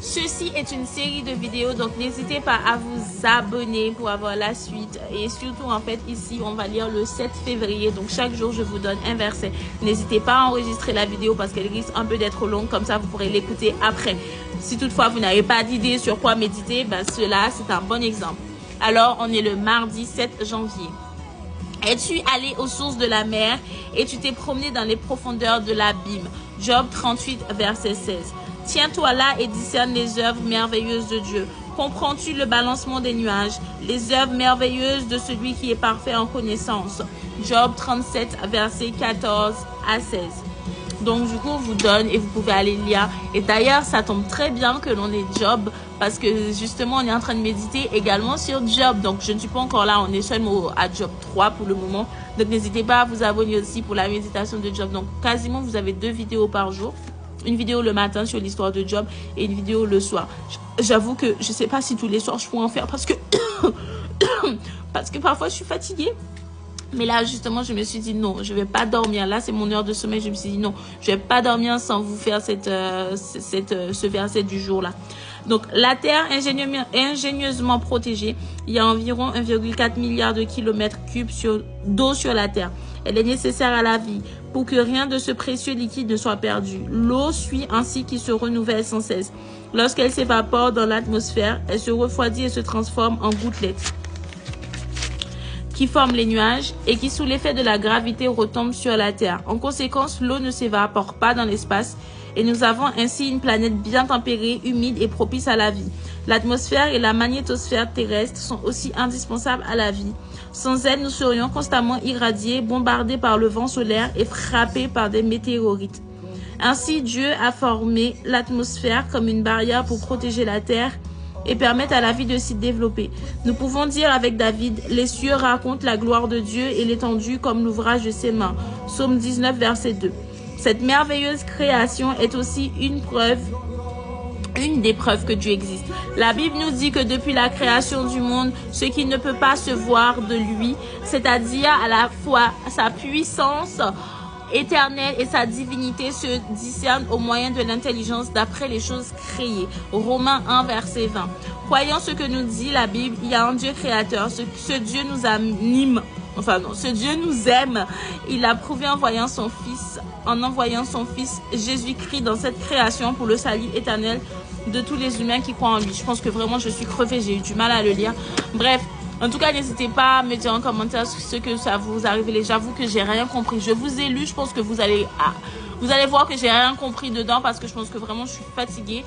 Ceci est une série de vidéos, donc n'hésitez pas à vous abonner pour avoir la suite. Et surtout, en fait, ici, on va lire le 7 février. Donc, chaque jour, je vous donne un verset. N'hésitez pas à enregistrer la vidéo parce qu'elle risque un peu d'être longue. Comme ça, vous pourrez l'écouter après. Si toutefois, vous n'avez pas d'idée sur quoi méditer, ben, cela, c'est un bon exemple. Alors, on est le mardi 7 janvier. Es-tu allé aux sources de la mer et tu t'es promené dans les profondeurs de l'abîme? Job 38, verset 16. Tiens-toi là et discerne les œuvres merveilleuses de Dieu. Comprends-tu le balancement des nuages, les œuvres merveilleuses de celui qui est parfait en connaissance? Job 37, verset 14 à 16. Donc, du coup, on vous donne et vous pouvez aller lire. Et d'ailleurs, ça tombe très bien que l'on ait Job parce que justement, on est en train de méditer également sur Job. Donc, je ne suis pas encore là. On est seulement à Job 3 pour le moment. Donc, n'hésitez pas à vous abonner aussi pour la méditation de Job. Donc, quasiment, vous avez 2 vidéos par jour. Une vidéo le matin sur l'histoire de Job et une vidéo le soir. J'avoue que je ne sais pas si tous les soirs je pourrais en faire parce que parfois je suis fatiguée. Mais là, justement, je me suis dit non, je ne vais pas dormir. Là, c'est mon heure de sommeil. Je me suis dit non, je ne vais pas dormir sans vous faire ce verset du jour-là. Donc, la Terre ingénieusement protégée, il y a environ 1,4 milliard de kilomètres cubes d'eau sur la Terre. Elle est nécessaire à la vie pour que rien de ce précieux liquide ne soit perdu. L'eau suit ainsi qui se renouvelle sans cesse. Lorsqu'elle s'évapore dans l'atmosphère, elle se refroidit et se transforme en gouttelettes qui forment les nuages et qui, sous l'effet de la gravité, retombent sur la Terre. En conséquence, l'eau ne s'évapore pas dans l'espace et nous avons ainsi une planète bien tempérée, humide et propice à la vie. L'atmosphère et la magnétosphère terrestre sont aussi indispensables à la vie. Sans elles, nous serions constamment irradiés, bombardés par le vent solaire et frappés par des météorites. Ainsi, Dieu a formé l'atmosphère comme une barrière pour protéger la Terre et permettre à la vie de s'y développer. Nous pouvons dire avec David, les cieux racontent la gloire de Dieu et l'étendue comme l'ouvrage de ses mains. Psaume 19, verset 2. Cette merveilleuse création est aussi une des preuves que Dieu existe. La Bible nous dit que depuis la création du monde, ce qui ne peut pas se voir de lui, c'est-à-dire à la fois sa puissance éternelle et sa divinité, se discernent au moyen de l'intelligence d'après les choses créées. Romains 1, verset 20. Croyant ce que nous dit la Bible, il y a un Dieu créateur. Ce Dieu nous anime. Ce Dieu nous aime. Il l'a prouvé en envoyant son Fils Jésus-Christ dans cette création pour le salut éternel de tous les humains qui croient en lui. Je pense que vraiment je suis crevée, j'ai eu du mal à le lire. Bref, en tout cas, n'hésitez pas à me dire en commentaire ce que ça vous arrive. J'avoue que j'ai rien compris. Je vous ai lu, je pense que vous allez voir que j'ai rien compris dedans parce que je pense que vraiment je suis fatiguée.